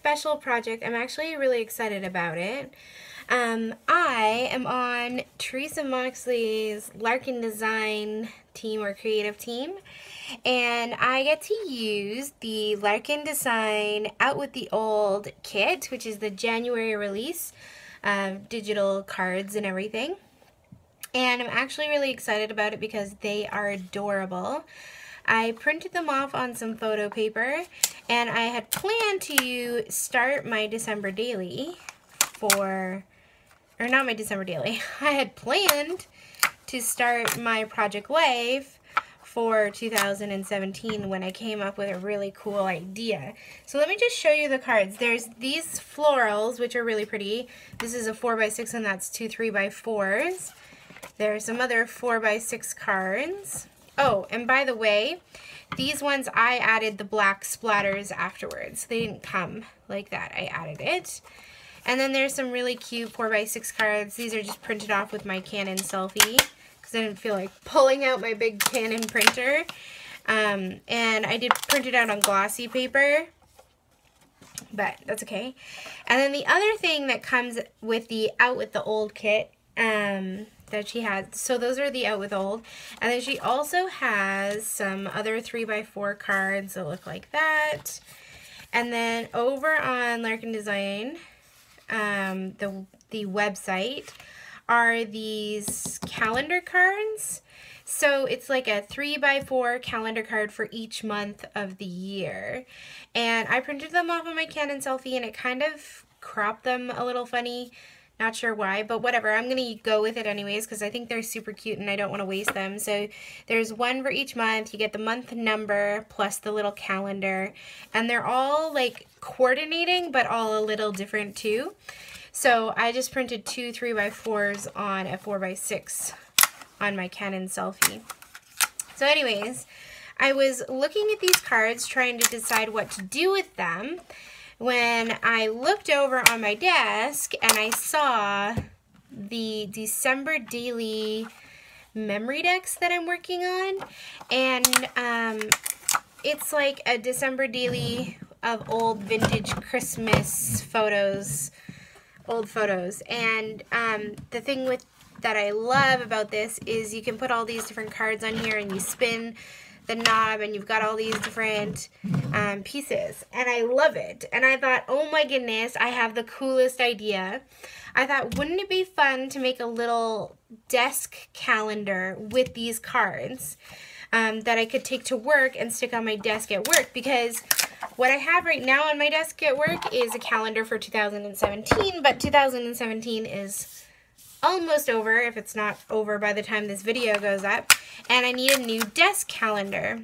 special project. I'm actually really excited about it. I am on Teresa Moxley's Larkin Design team or creative team, and I get to use the Larkin Design Out with the Old kit, which is the January release of digital cards and everything. And I'm actually really excited about it because they are adorable. I printed them off on some photo paper, and I had planned to start my December daily or not my December daily. I had planned to start my Project Life for 2017 when I came up with a really cool idea. So let me just show you the cards. There's these florals, which are really pretty. This is a 4x6 and that's 2 3x4s. There's some other 4x6 cards. Oh, and by the way, these ones I added the black splatters afterwards. They didn't come like that. I added it. And then there's some really cute 4x6 cards. These are just printed off with my Canon Selfie because I didn't feel like pulling out my big Canon printer. And I did print it out on glossy paper, but that's okay. And then the other thing that comes with the Out with the Old kit that she has, so those are the Out with Old, and then she also has some other 3x4 cards that look like that. And then over on Larkin Design, the website, are these calendar cards. So it's like a 3x4 calendar card for each month of the year. And I printed them off of my Canon Selfie, and it kind of cropped them a little funny. Not sure why, but whatever. I'm going to go with it anyways because I think they're super cute and I don't want to waste them. So there's one for each month. You get the month number plus the little calendar. And they're all like coordinating, but all a little different too. So I just printed 2 3x4s on a 4x6 on my Canon Selfie. So anyways, I was looking at these cards trying to decide what to do with them when I looked over on my desk and I saw the December daily memory decks that I'm working on. And it's like a December daily of old vintage Christmas photos, old photos. And the thing that I love about this is you can put all these different cards on here and you spin the knob and you've got all these different pieces, and I love it. And I thought, oh my goodness, I have the coolest idea. I thought, wouldn't it be fun to make a little desk calendar with these cards that I could take to work and stick on my desk at work? Because what I have right now on my desk at work is a calendar for 2017, but 2017 is almost over, if it's not over by the time this video goes up, and I need a new desk calendar.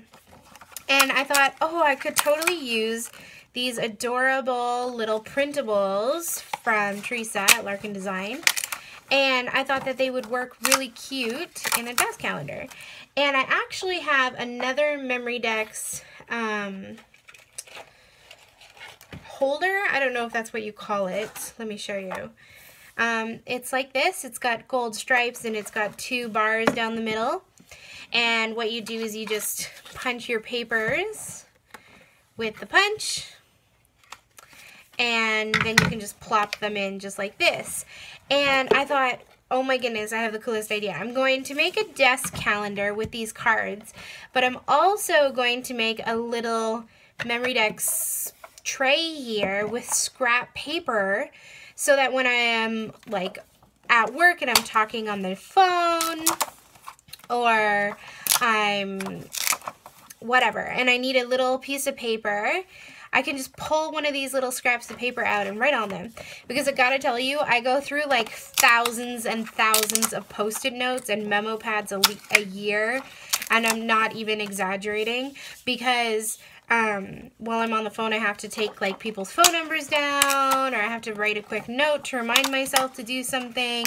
And I thought, oh, I could totally use these adorable little printables from Teresa at Larkin Design, and I thought that they would work really cute in a desk calendar. And I actually have another Memory Decks holder. I don't know if that's what you call it. Let me show you. It's like this. It's got gold stripes and it's got 2 bars down the middle. And what you do is you just punch your papers with the punch, and then you can just plop them in just like this. And I thought, oh my goodness, I have the coolest idea. I'm going to make a desk calendar with these cards, but I'm also going to make a little Memory Decks tray here with scrap paper, so that when I am like at work and I'm talking on the phone, or I'm whatever, and I need a little piece of paper, I can just pull one of these little scraps of paper out and write on them. Because I gotta tell you, I go through like thousands and thousands of Post-it notes and memo pads a year, and I'm not even exaggerating, because while I'm on the phone, I have to take like people's phone numbers down, or I have to write a quick note to remind myself to do something,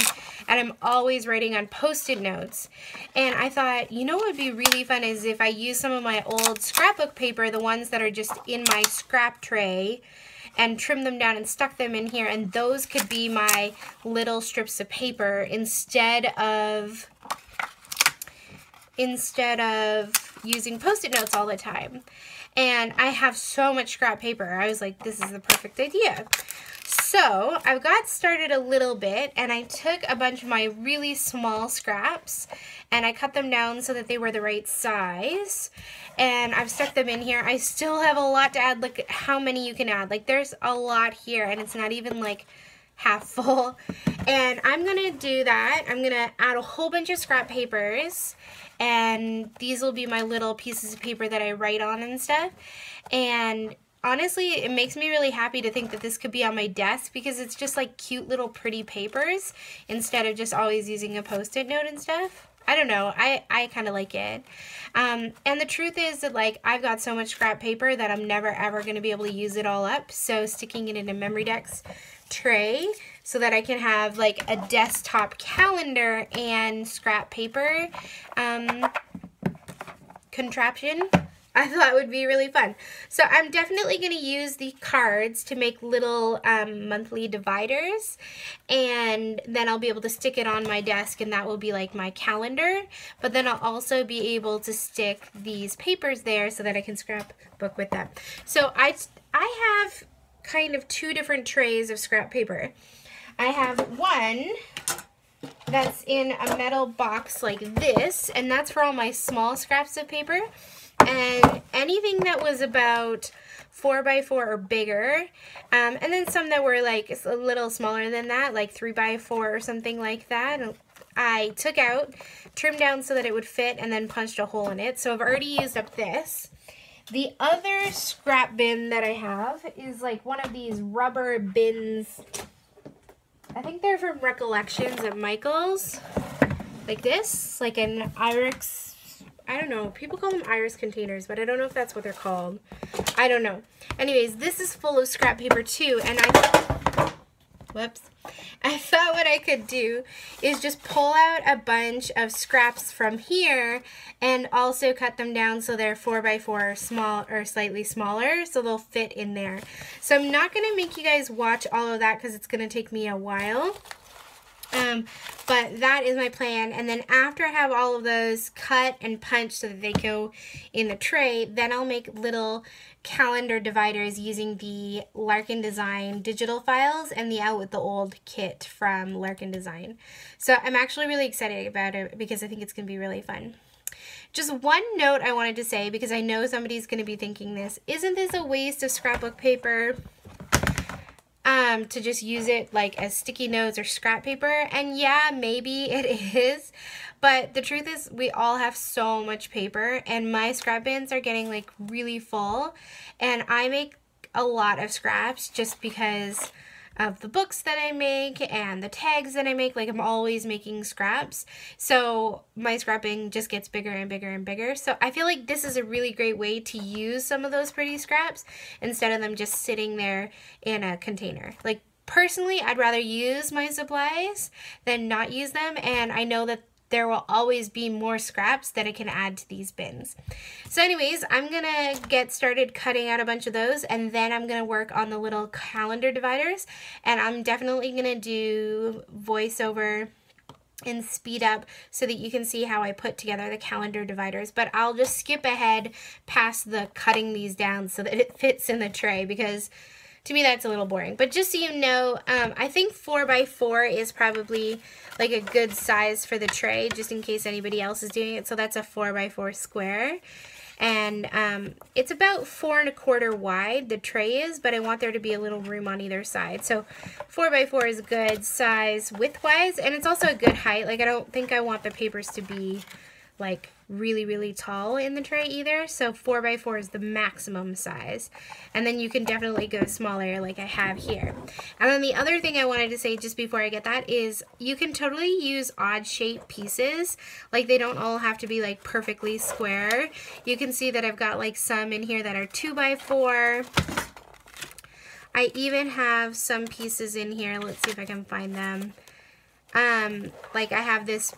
and I'm always writing on Post-it notes. And I thought, you know what would be really fun is if I use some of my old scrapbook paper, the ones that are just in my scrap tray, and trim them down and stuck them in here, and those could be my little strips of paper instead of using Post-it notes all the time. And I have so much scrap paper. I was like, this is the perfect idea. So I've got started a little bit, and I took a bunch of my really small scraps and I cut them down so that they were the right size, and I've stuck them in here. I still have a lot to add. Look at how many you can add. Like, there's a lot here, and it's not even like half full. And I'm gonna do that. I'm gonna add a whole bunch of scrap papers, and these will be my little pieces of paper that I write on and stuff. And honestly, it makes me really happy to think that this could be on my desk, because it's just like cute little pretty papers instead of just always using a Post-it note and stuff. I don't know, I kind of like it. And the truth is that, like, I've got so much scrap paper that I'm never ever going to be able to use it all up. So sticking it in a Memory-Dex tray so that I can have like a desktop calendar and scrap paper contraption, I thought would be really fun. So I'm definitely going to use the cards to make little monthly dividers, and then I'll be able to stick it on my desk, and that will be like my calendar. But then I'll also be able to stick these papers there so that I can scrapbook with them. So I have kind of two different trays of scrap paper. I have one that's in a metal box like this, and that's for all my small scraps of paper. And anything that was about 4x4 or bigger, and then some that were like a little smaller than that, like 3x4 or something like that, I took out, trimmed down so that it would fit, and then punched a hole in it. So I've already used up this. The other scrap bin that I have is like one of these rubber bins. I think they're from Recollections at Michael's. Like this, like an Irex. I don't know, people call them Iris containers, but I don't know if that's what they're called. I don't know. Anyways, this is full of scrap paper too, and I thought what I could do is just pull out a bunch of scraps from here and also cut them down so they're 4x4 or small or slightly smaller, so they'll fit in there. So I'm not going to make you guys watch all of that because it's going to take me a while. But that is my plan, and then after I have all of those cut and punched so that they go in the tray, then I'll make little calendar dividers using the Larkin Design digital files and the Out with the Old kit from Larkin Design. So I'm actually really excited about it because I think it's going to be really fun. Just one note I wanted to say, because I know somebody's going to be thinking this, isn't this a waste of scrapbook paper? To just use it like as sticky notes or scrap paper, and yeah, maybe it is, but the truth is we all have so much paper, and my scrap bins are getting like really full, and I make a lot of scraps just because of the books that I make and the tags that I make. Like, I'm always making scraps, so my scrapping just gets bigger and bigger and bigger. So I feel like this is a really great way to use some of those pretty scraps instead of them just sitting there in a container. Like, personally, I'd rather use my supplies than not use them, and I know that there will always be more scraps that I can add to these bins. So anyways, I'm gonna get started cutting out a bunch of those, and then I'm gonna work on the little calendar dividers, and I'm definitely gonna do voiceover and speed up so that you can see how I put together the calendar dividers, but I'll just skip ahead past the cutting these down so that it fits in the tray, because to me that's a little boring. But just so you know, I think 4x4 is probably like a good size for the tray, just in case anybody else is doing it. So that's a 4x4 square, and it's about 4 1/4 wide, the tray is, but I want there to be a little room on either side. So 4x4 is a good size width-wise, and it's also a good height. Like, I don't think I want the papers to be like really tall in the tray either, so 4x4 is the maximum size, and then you can definitely go smaller like I have here. And then the other thing I wanted to say just before I get that is you can totally use odd shaped pieces. Like, they don't all have to be like perfectly square. You can see that I've got like some in here that are 2x4. I even have some pieces in here, let's see if I can find them. Like, I have this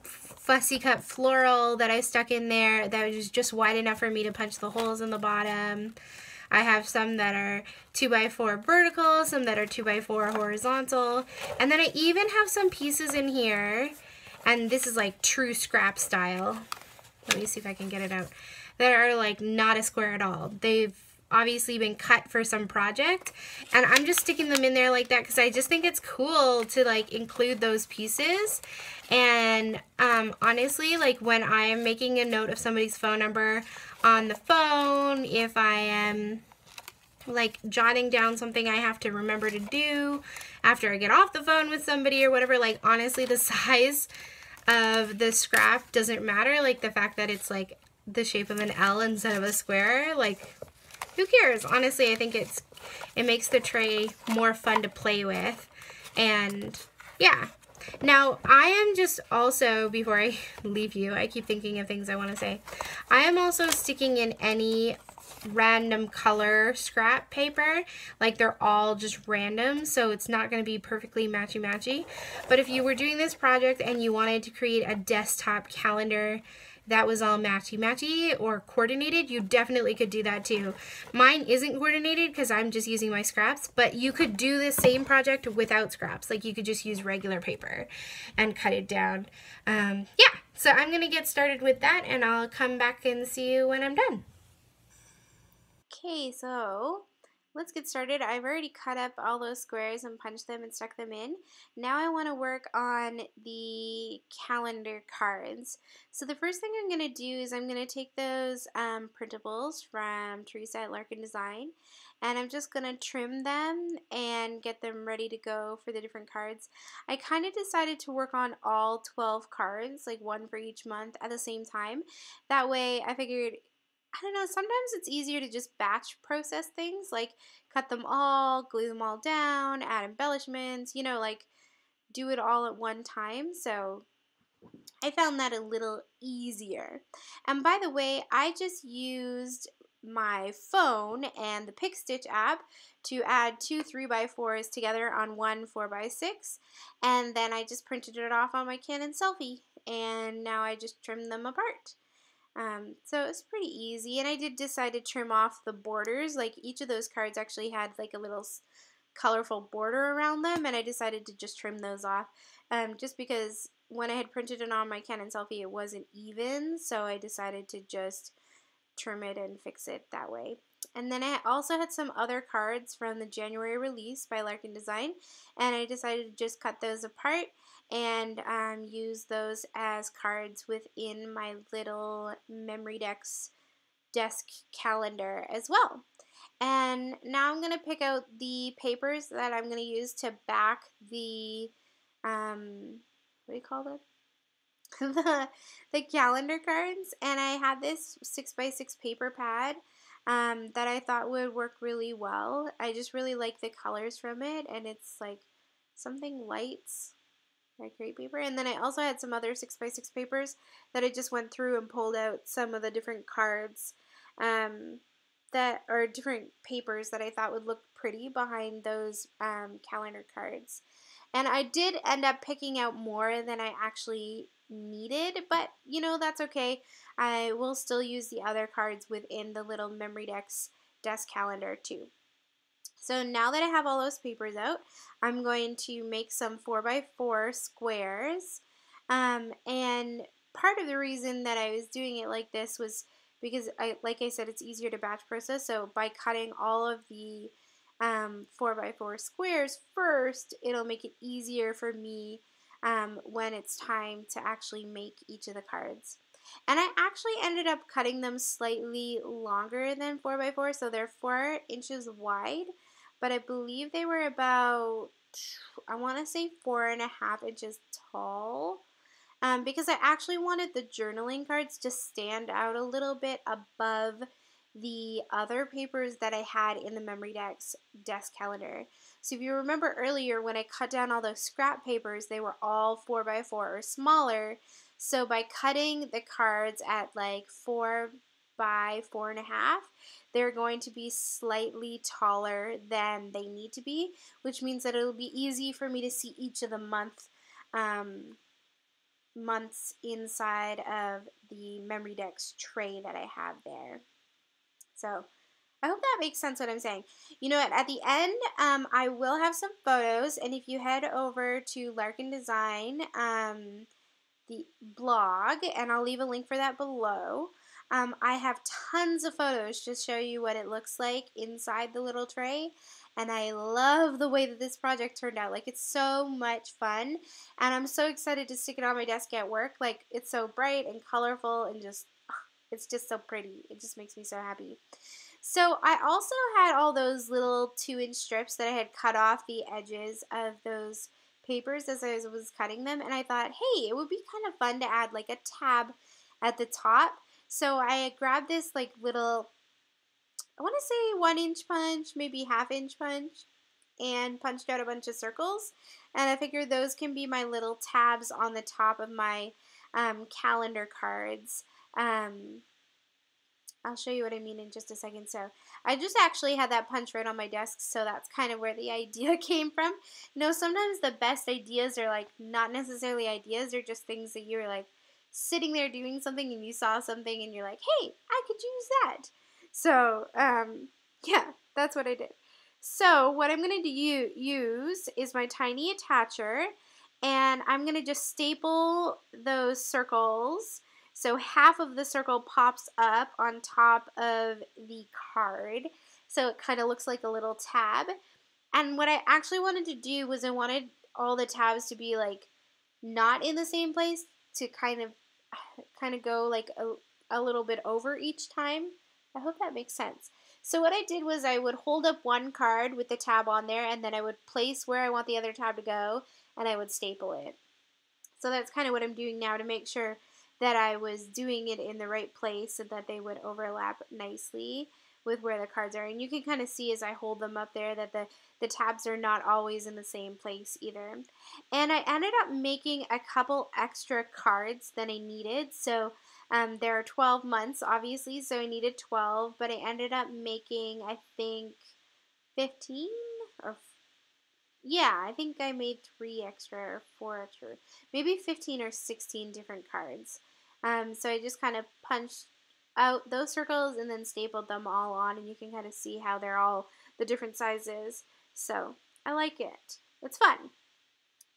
fussy cut floral that I stuck in there that was just wide enough for me to punch the holes in the bottom. I have some that are 2x4 vertical, some that are 2x4 horizontal, and then I even have some pieces in here, and this is like true scrap style. let me see if I can get it out, that are like not a square at all. They've obviously been cut for some project, and I'm just sticking them in there like that because I just think it's cool to like include those pieces. And honestly, like when I am making a note of somebody's phone number on the phone, if I am like jotting down something I have to remember to do after I get off the phone with somebody or whatever, like honestly the size of the scrap doesn't matter. Like the fact that it's like the shape of an L instead of a square, like who cares? Honestly, I think it makes the tray more fun to play with. And yeah. Now, I am just also, before I leave you, I keep thinking of things I want to say. I am also sticking in any random color scrap paper. Like they're all just random, so it's not going to be perfectly matchy-matchy. But if you were doing this project and you wanted to create a desktop calendar that was all matchy-matchy or coordinated, you definitely could do that too. Mine isn't coordinated because I'm just using my scraps, but you could do the same project without scraps. Like you could just use regular paper and cut it down. Yeah, so I'm going to get started with that, and I'll come back and see you when I'm done. Okay, so let's get started. I've already cut up all those squares and punched them and stuck them in. Now I want to work on the calendar cards. So the first thing I'm going to do is I'm going to take those printables from Teresa at Larkin Design, and I'm just going to trim them and get them ready to go for the different cards. I kind of decided to work on all 12 cards, like one for each month at the same time. That way I figured, I don't know, sometimes it's easier to just batch process things, like cut them all, glue them all down, add embellishments, you know, like do it all at one time. So I found that a little easier. And by the way, I just used my phone and the PicStitch app to add two 3x4s together on one 4x6, and then I just printed it off on my Canon Selphy, and now I just trimmed them apart. So it's pretty easy, and I did decide to trim off the borders. Like each of those cards actually had like a little colorful border around them, and I decided to just trim those off just because when I had printed it on my Canon Selphy it wasn't even, so I decided to just trim it and fix it that way. And then I also had some other cards from the January release by Larkin Design, and I decided to just cut those apart and use those as cards within my little Memorydex desk calendar as well. And now I'm going to pick out the papers that I'm going to use to back the, what do you call them? the calendar cards. And I had this 6x6 paper pad that I thought would work really well. I just really like the colors from it, and it's like something lights, like great paper. And then I also had some other 6x6 papers that I just went through and pulled out some of the different cards that are different papers that I thought would look pretty behind those calendar cards. And I did end up picking out more than I actually needed, but you know, that's okay. I will still use the other cards within the little Memorydex desk calendar too. So now that I have all those papers out, I'm going to make some 4x4 squares. And part of the reason that I was doing it like this was because, like I said, it's easier to batch process. So by cutting all of the 4x4 squares first, it'll make it easier for me when it's time to actually make each of the cards. And I actually ended up cutting them slightly longer than 4x4, so they're 4 inches wide, but I believe they were about, I want to say 4.5 inches tall, because I actually wanted the journaling cards to stand out a little bit above the other papers that I had in the Memorydex desk calendar. So if you remember earlier when I cut down all those scrap papers, they were all 4x4 or smaller. So by cutting the cards at like 4 by 4.5, they're going to be slightly taller than they need to be, which means that it'll be easy for me to see each of the months inside of the Memorydex tray that I have there. So I hope that makes sense what I'm saying. You know what, at the end, I will have some photos, and if you head over to Larkin Design, the blog, and I'll leave a link for that below. I have tons of photos to show you what it looks like inside the little tray, and I love the way that this project turned out. Like, it's so much fun, and I'm so excited to stick it on my desk at work. Like, it's so bright and colorful and just, it's just so pretty. It just makes me so happy. So I also had all those little 2-inch strips that I had cut off the edges of those papers as I was cutting them, and I thought, hey, it would be kind of fun to add like a tab at the top. So I grabbed this like little, I want to say 1-inch punch, maybe 1/2-inch punch, and punched out a bunch of circles. And I figured those can be my little tabs on the top of my calendar cards. I'll show you what I mean in just a second. So I just actually had that punch right on my desk, so that's kind of where the idea came from. You know, sometimes the best ideas are like not necessarily ideas, they're just things that you're like sitting there doing something and you saw something and you're like, hey, I could use that. So yeah, that's what I did. So what I'm going to use is my tiny attacher, and I'm going to just staple those circles. So half of the circle pops up on top of the card, so it kind of looks like a little tab. And what I actually wanted to do was I wanted all the tabs to be like not in the same place, to kind of go like a little bit over each time. I hope that makes sense. So what I did was I would hold up one card with the tab on there, and then I would place where I want the other tab to go, and I would staple it. So that's kind of what I'm doing now to make sure that I was doing it in the right place so that they would overlap nicely with where the cards are. And you can kind of see as I hold them up there that the tabs are not always in the same place either. And I ended up making a couple extra cards than I needed. So there are 12 months, obviously, so I needed 12, but I ended up making, I think, 15 or yeah, I think I made 3 extra or 4 extra, maybe 15 or 16 different cards. So I just kind of punched out those circles and then stapled them all on, and you can kind of see how they're all the different sizes. So I like it. It's fun.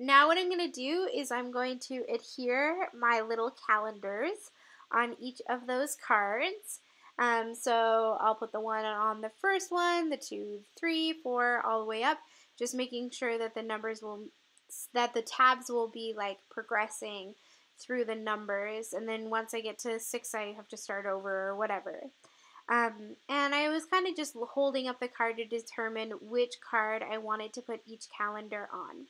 Now what I'm going to do is I'm going to adhere my little calendars on each of those cards. So I'll put the one on the first one, the 2, 3, 4, all the way up, just making sure that the numbers will, that the tabs will be like progressing through the numbers, and then once I get to 6 I have to start over or whatever. And I was kind of just holding up the card to determine which card I wanted to put each calendar on.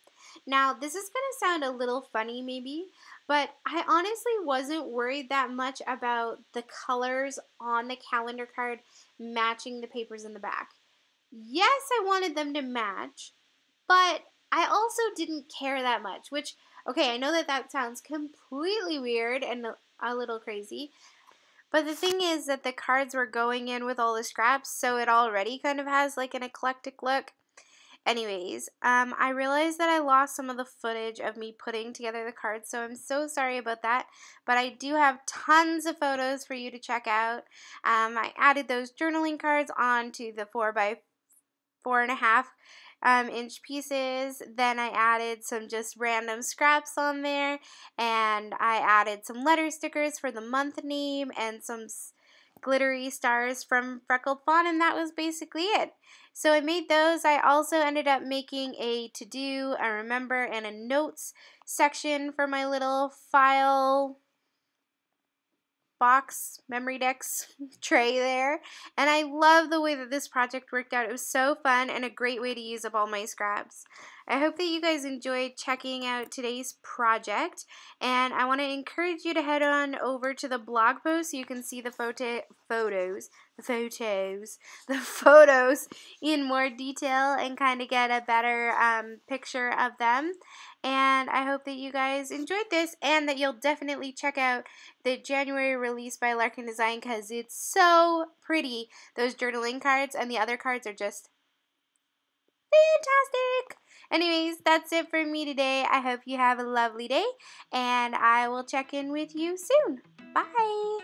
Now this is going to sound a little funny maybe, but I honestly wasn't worried that much about the colors on the calendar card matching the papers in the back. Yes, I wanted them to match, but I also didn't care that much, which, okay, I know that that sounds completely weird and a little crazy, but the thing is that the cards were going in with all the scraps, so it already kind of has like an eclectic look. Anyways, I realized that I lost some of the footage of me putting together the cards, so I'm so sorry about that, but I do have tons of photos for you to check out. I added those journaling cards onto the 4 by 4.5 inch pieces. Then I added some just random scraps on there, and I added some letter stickers for the month name and some glittery stars from Freckled Fawn, and that was basically it. So I made those. I also ended up making a to-do, a remember, and a notes section for my little file box, memory decks tray there, and I love the way that this project worked out. It was so fun and a great way to use up all my scraps. I hope that you guys enjoyed checking out today's project, and I want to encourage you to head on over to the blog post so you can see the photos in more detail and kind of get a better picture of them. And I hope that you guys enjoyed this and that you'll definitely check out the January release by Larkin Design because it's so pretty. Those journaling cards and the other cards are just fantastic. Anyways, that's it for me today. I hope you have a lovely day, and I will check in with you soon. Bye.